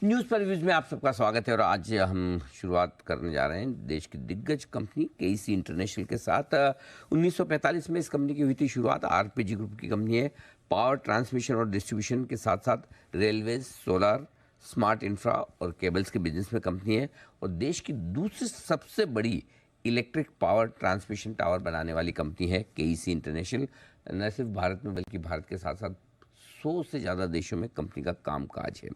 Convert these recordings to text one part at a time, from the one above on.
News पर views में आप सबका स्वागत है और आज हम शुरुआत करने जा रहे हैं देश की दिग्गज कंपनी केईसी इंटरनेशनल के साथ। 1945 में इस कंपनी की हुई थी शुरुआत। आरपीजी ग्रुप की कंपनी है। पावर ट्रांसमिशन और डिस्ट्रीब्यूशन के साथ साथ रेलवे, सोलर, स्मार्ट इंफ्रा और केबल्स के बिजनेस में कंपनी है और देश की दूसरी सबसे बड़ी इलेक्ट्रिक पावर ट्रांसमिशन टावर बनाने वाली कंपनी है केईसी इंटरनेशनल। न सिर्फ भारत में बल्कि भारत के साथ साथ 100 से ज़्यादा देशों में कंपनी का कामकाज है।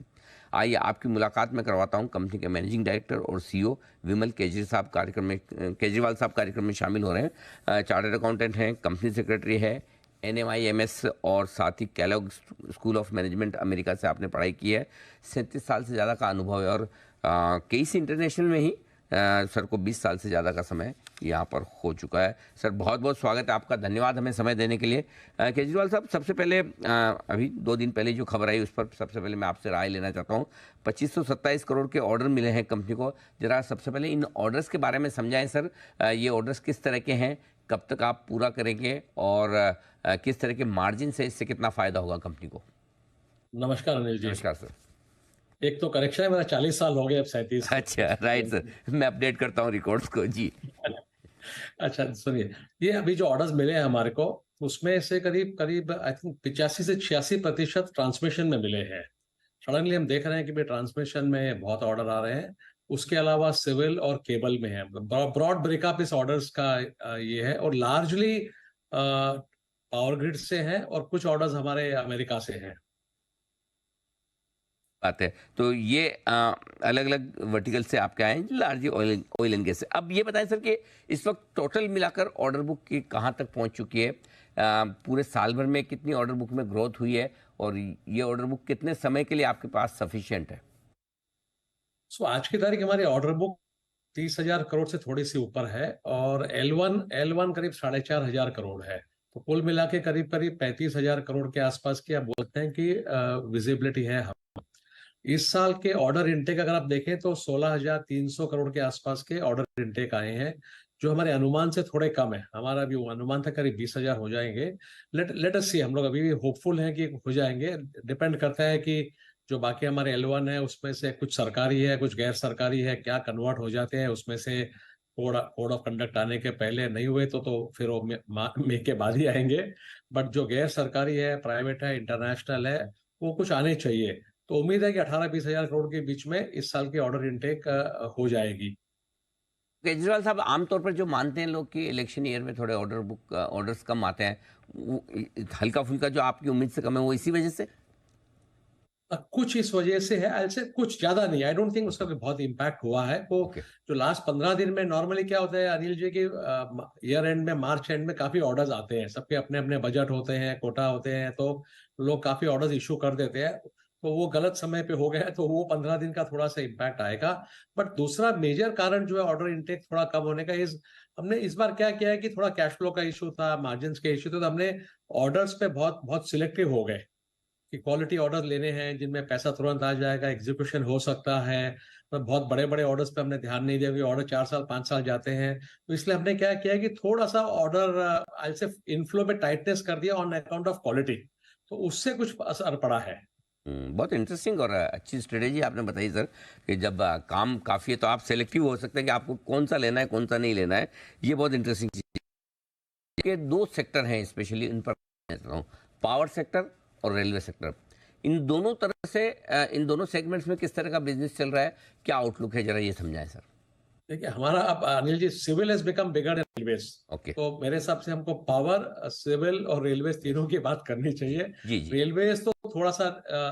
आइए आपकी मुलाकात में करवाता हूं कंपनी के मैनेजिंग डायरेक्टर और सीईओ विमल केजरीवाल साहब कार्यक्रम में शामिल हो रहे हैं। चार्टर्ड अकाउंटेंट हैं, कंपनी सेक्रेटरी है, NMIMS और साथ ही Kellogg school of management America से आपने पढ़ाई की है। 37 साल से ज़्यादा का अनुभव है और केईसी इंटरनेशनल में ही सर को 20 साल से ज़्यादा का समय यहाँ पर हो चुका है। सर बहुत बहुत स्वागत है आपका, धन्यवाद हमें समय देने के लिए। केजरीवाल साहब, सबसे पहले अभी 2 दिन पहले जो खबर आई उस पर सबसे पहले मैं आपसे राय लेना चाहता हूँ। 2527 करोड़ के ऑर्डर मिले हैं कंपनी को। जरा सबसे पहले इन ऑर्डर्स के बारे में समझाएं सर। ये ऑर्डर्स किस तरह के हैं, कब तक आप पूरा करेंगे और किस तरह के मार्जिन से इससे कितना फ़ायदा होगा कंपनी को? नमस्कार अनिल जी। नमस्कार सर। एक तो करेक्शन है, मेरा 40 साल हो गए, अब 37। अच्छा, राइट सर, मैं अपडेट करता हूँ रिकॉर्ड्स को जी। अच्छा सुनिए, ये अभी जो ऑर्डर्स मिले हैं हमारे को, उसमें से करीब करीब आई थिंक 85 से 86% ट्रांसमिशन में मिले हैं। सडनली हम देख रहे हैं कि भाई ट्रांसमिशन में बहुत ऑर्डर आ रहे हैं। उसके अलावा सिविल और केबल में है। ब्रॉड ब्रेकअप इस ऑर्डर्स का ये है, और लार्जली पावर ग्रिड से है और कुछ ऑर्डर्स हमारे अमेरिका से हैं। बात है। तो ये अलग अलग वर्टिकल से आपके आए हैं, लार्जली ऑयल एंड गैस से। अब ये बताएं सर कि इस वक्त टोटल मिलाकर ऑर्डर बुक की कहाँ तक पहुँच चुकी है? पूरे साल भर में कितनी ऑर्डर बुक में ग्रोथ हुई है और ये ऑर्डर बुक कितने समय के लिए आपके पास सफिशिएंट है? आज की तारीख हमारी ऑर्डर बुक 30,000 करोड़ से थोड़ी सी ऊपर है, और L1 करीब 4,500 करोड़ है। तो कुल मिला के करीब करीब 35,000 करोड़ के आसपास की आप बोलते हैं कि विजिबिलिटी है। हम इस साल के ऑर्डर इनटेक अगर आप देखें तो 16,300 करोड़ के आसपास के ऑर्डर इनटेक आए हैं, जो हमारे अनुमान से थोड़े कम है। हमारा भी अनुमान था करीब 20,000 हो जाएंगे। लेट अस सी, हम लोग अभी भी होपफुल हैं कि हो जाएंगे। डिपेंड करता है कि जो बाकी हमारे L1 है उसमें से कुछ सरकारी है, कुछ गैर सरकारी है, क्या कन्वर्ट हो जाते हैं उसमें से। कोड ऑफ कंडक्ट आने के पहले नहीं हुए तो फिर वो मे के बाद ही आएंगे। बट जो गैर सरकारी है, प्राइवेट है, इंटरनेशनल है, वो कुछ आने चाहिए। तो उम्मीद है कि 18-20 हजार करोड़ के बीच में इस साल की ऑर्डर इनटेक हो जाएगी। केजरीवाल साहब, आमतौर पर जो मानते हैं लोग कि इलेक्शन ईयर में थोड़े ऑर्डर्स कम आते हैं, हल्का फुल्का जो आपकी उम्मीद से कम है वो इसी वजह से? कुछ इस वजह से है, ऐसे कुछ ज्यादा नहीं। आई डोंट थिंक उसका कोई बहुत इम्पैक्ट हुआ है। वो ओके। जो लास्ट 15 दिन में नॉर्मली क्या होता है अनिल जी की, ईयर एंड में, मार्च एंड में काफी ऑर्डर्स आते हैं। सबके अपने अपने बजट होते हैं, कोटा होते हैं, तो लोग काफी ऑर्डर्स इशू कर देते हैं। तो वो गलत समय पे हो गया है, तो वो 15 दिन का थोड़ा सा इम्पैक्ट आएगा। बट दूसरा मेजर कारण जो है ऑर्डर इनटेक थोड़ा कम होने का, इस हमने इस बार क्या किया है कि थोड़ा कैश फ्लो का इशू था, मार्जिन के इशू थे, तो हमने ऑर्डर्स पे बहुत बहुत सिलेक्टिव हो गए कि क्वालिटी ऑर्डर लेने हैं जिनमें पैसा तुरंत आ जाएगा, एग्जीक्यूशन हो सकता है। तो बहुत बड़े बड़े ऑर्डर्स पे हमने ध्यान नहीं दिया, क्योंकि ऑर्डर 4 साल 5 साल जाते हैं। तो इसलिए हमने क्या किया है कि थोड़ा सा ऑर्डर से इनफ्लो में टाइटनेस कर दिया ऑन अकाउंट ऑफ क्वालिटी। तो उससे कुछ असर पड़ा है। बहुत इंटरेस्टिंग और अच्छी स्ट्रेटेजी आपने बताई सर कि जब काम काफ़ी है तो आप सेलेक्टिव हो सकते हैं कि आपको कौन सा लेना है कौन सा नहीं लेना है। ये बहुत इंटरेस्टिंग चीज़ के 2 सेक्टर हैं स्पेशली, इन पर पावर सेक्टर और रेलवे सेक्टर। इन दोनों तरह से इन दोनों सेगमेंट्स में किस तरह का बिजनेस चल रहा है, क्या आउटलुक है, जरा ये समझाएं सर। देखिए हमारा, अब Anil ji, civil has become bigger than railways. Okay. तो मेरे हिसाब से हमको पावर, सिविल और रेलवेज तीनों की बात करनी चाहिए। जी जी। रेलवेज तो थोड़ा सा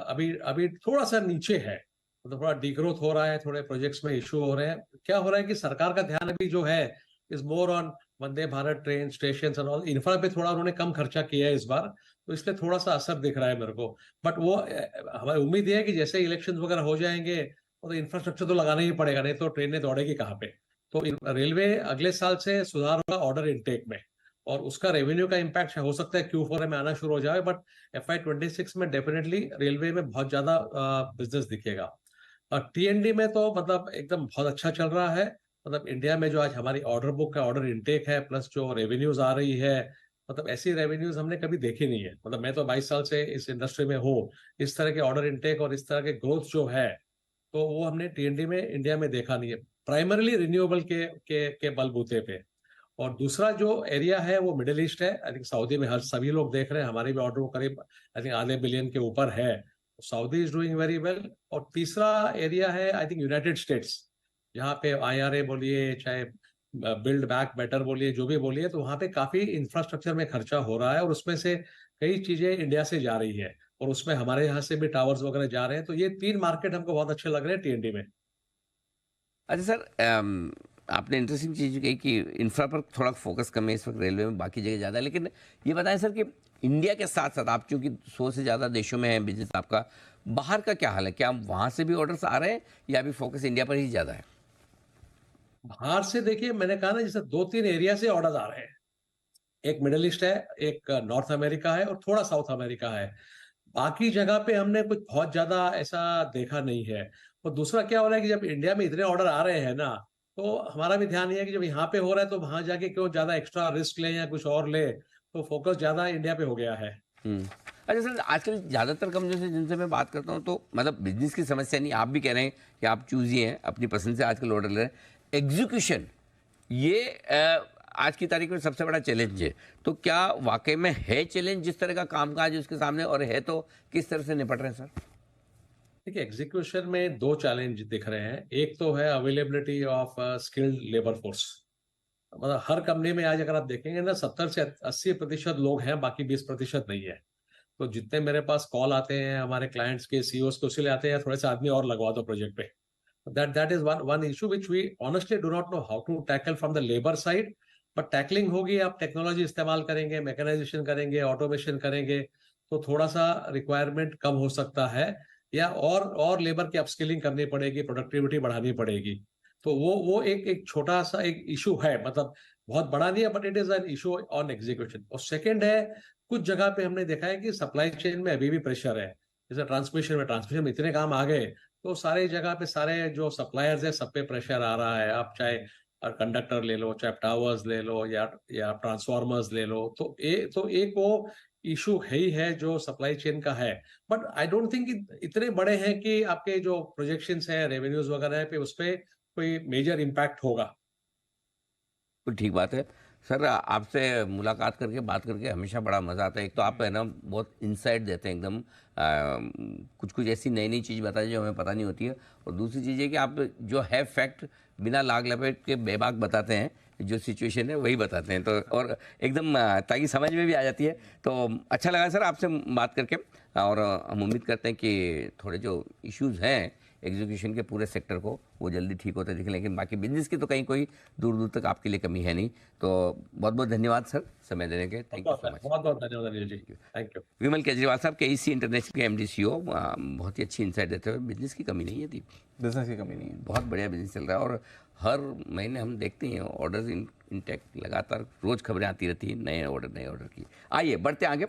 अभी अभी थोड़ा सा नीचे है, तो थोड़ा डिग्रोथ हो रहा है, थोड़े प्रोजेक्ट्स में इशू हो रहे हैं। क्या हो रहा है कि सरकार का ध्यान अभी जो है is more on Vande Bharat train station और ऑल। इंफ्रा पे थोड़ा उन्होंने कम खर्चा किया है इस बार, तो इसलिए थोड़ा सा असर दिख रहा है मेरे को। बट वो हमारी उम्मीद ये है कि जैसे इलेक्शन वगैरह हो जाएंगे तो इंफ्रास्ट्रक्चर तो लगाना ही पड़ेगा, नहीं तो ट्रेनें दौड़ेगी कहाँ पे। तो रेलवे अगले साल से सुधार होगा ऑर्डर इनटेक में, और उसका रेवेन्यू का इम्पैक्ट हो सकता है Q4 में आना शुरू हो जाए। बट FY26 में डेफिनेटली रेलवे में बहुत ज्यादा बिजनेस दिखेगा। और T&D में तो मतलब एकदम बहुत अच्छा चल रहा है। मतलब इंडिया में जो आज हमारी ऑर्डर बुक का ऑर्डर इनटेक है, प्लस जो रेवेन्यूज आ रही है, मतलब ऐसी रेवेन्यूज हमने कभी देखी नहीं है। मतलब मैं तो 22 साल से इस इंडस्ट्री में हूँ, इस तरह के ऑर्डर इनटेक और इस तरह के ग्रोथ जो है, तो वो हमने टीएनडी में इंडिया में देखा नहीं है, प्राइमरीली रिन्यूएबल के बलबूते पे। और दूसरा जो एरिया है वो मिडिल ईस्ट है। आई थिंक सऊदी में हर सभी लोग देख रहे हैं, हमारी भी ऑर्डर करीब आई थिंक आधे बिलियन के ऊपर है। Saudi is doing very well. और तीसरा एरिया है आई थिंक यूनाइटेड स्टेट्स, जहाँ पे आईआरए बोलिए, चाहे बिल्ड बैक बेटर बोलिए, जो भी बोलिए, तो वहाँ पे काफी इंफ्रास्ट्रक्चर में खर्चा हो रहा है और उसमें से कई चीजें इंडिया से जा रही है और उसमें हमारे यहाँ से भी टावर्स वगैरह जा रहे हैं। तो ये 3 मार्केट हमको बहुत अच्छे लग रहे हैं टीएनडी में। अच्छा सर, आपने इंटरेस्टिंग चीज़ कही कि इंफ्रा पर थोड़ा फोकस कम है इस वक्त रेलवे में, बाकी जगह ज़्यादा है। लेकिन ये बताएं सर कि इंडिया के साथ साथ आप चूंकि 100 से ज़्यादा देशों में है बिजनेस आपका, बाहर का क्या हाल है? क्या वहाँ से भी ऑर्डर्स आ रहे हैं या अभी फोकस इंडिया पर ही ज़्यादा है? बाहर से देखिए, मैंने कहा ना, जैसे 2-3 एरिया से ऑर्डर आ रहे हैं। एक मिडिल ईस्ट है, एक नॉर्थ अमेरिका है और थोड़ा साउथ अमेरिका है। बाकी जगह पे हमने कुछ बहुत ज्यादा ऐसा देखा नहीं है। और दूसरा क्या हो रहा है कि जब इंडिया में इतने ऑर्डर आ रहे हैं ना, तो हमारा भी ध्यान ये है कि जब यहाँ पे हो रहा है तो वहां जाके क्यों ज्यादा एक्स्ट्रा रिस्क ले या कुछ और ले, तो फोकस ज्यादा इंडिया पे हो गया है। हम्म। अच्छा सर, आजकल ज़्यादातर कंपनियों से जिनसे मैं बात करता हूँ तो मतलब बिजनेस की समस्या नहीं, आप भी कह रहे हैं कि आप चूजिए हैं अपनी पसंद से आजकल ऑर्डर ले रहे हैं। एग्जीक्यूशन ये आज की तारीख में सबसे बड़ा चैलेंज है। तो क्या वाकई में है चैलेंज जिस तरह का कामकाज उसके सामने, और है तो किस तरह से निपट रहे हैं सर? देखिए, एग्जीक्यूशन में 2 चैलेंज दिख रहे हैं। एक तो है availability of skilled labour force. मतलब हर कंपनी में आज अगर आप देखेंगे ना, 70 से 80% लोग हैं, बाकी 20% नहीं है। तो जितने मेरे पास कॉल आते हैं हमारे क्लाइंट्स के सीईओस को, इसलिए आते हैं थोड़े से आदमी और लगवा दो प्रोजेक्ट पे। That is one issue which we honestly do not know how to tackle from the labour side. But tackling होगी, आप टेक्नोलॉजी इस्तेमाल करेंगे, मैकेनाइजेशन करेंगे, ऑटोमेशन करेंगे, तो थोड़ा सा रिक्वायरमेंट कम हो सकता है। या और लेबर की अपस्किलिंग करनी पड़ेगी, प्रोडक्टिविटी बढ़ानी पड़ेगी। तो वो एक छोटा सा एक इशू है, मतलब बहुत बड़ा नहीं है, but it is an issue on execution. और सेकेंड है, कुछ जगह पे हमने देखा है कि सप्लाई चेन में अभी भी प्रेशर है। जैसे ट्रांसमिशन में इतने काम आ गए, तो सारे जगह पे सारे जो सप्लायर्स है सब पे प्रेशर आ रहा है। आप चाहे कंडक्टर ले लो, चाहे टावर्स ले लो, या ट्रांसफार्मर्स ले लो, तो एक वो इशू है ही है जो सप्लाई चेन का है। बट आई डोंट थिंक इतने बड़े हैं कि आपके जो प्रोजेक्शंस है रेवेन्यूज वगैरह पे उस पर कोई मेजर इम्पैक्ट होगा। तो ठीक बात है सर, आपसे मुलाकात करके बात करके हमेशा बड़ा मज़ा आता है। एक तो आप है ना बहुत इंसाइट देते हैं एकदम, कुछ कुछ ऐसी नई नई चीज़ बताते हैं जो हमें पता नहीं होती है। और दूसरी चीज़ है कि आप जो है फैक्ट बिना लाग लपेट के बेबाक बताते हैं, जो सिचुएशन है वही बताते हैं, तो और एकदम ताकि समझ में भी आ जाती है। तो अच्छा लगा सर आपसे बात करके, और हम उम्मीद करते हैं कि थोड़े जो इश्यूज़ हैं एग्जीक्यूशन के पूरे सेक्टर को, वो जल्दी ठीक होते दिखें। लेकिन बाकी बिजनेस की तो कहीं कोई दूर दूर तक आपके लिए कमी है नहीं। तो बहुत बहुत धन्यवाद सर समय देने के, थैंक यू सो मच। बहुत बहुत धन्यवाद अनिल जी, थैंक यू। विमल केजरीवाल साहब, केईसी इंटरनेशनल के एमडी सीईओ, बहुत ही अच्छी इंसाइट देते हुए। बिजनेस की कमी नहीं है दीप, बिजनेस की कमी नहीं है। बहुत बढ़िया बिजनेस चल रहा है और हर महीने हम देखते हैं ऑर्डर्स इनटेक लगातार, रोज खबरें आती रहती हैं नए ऑर्डर की। आइए बढ़ते आगे।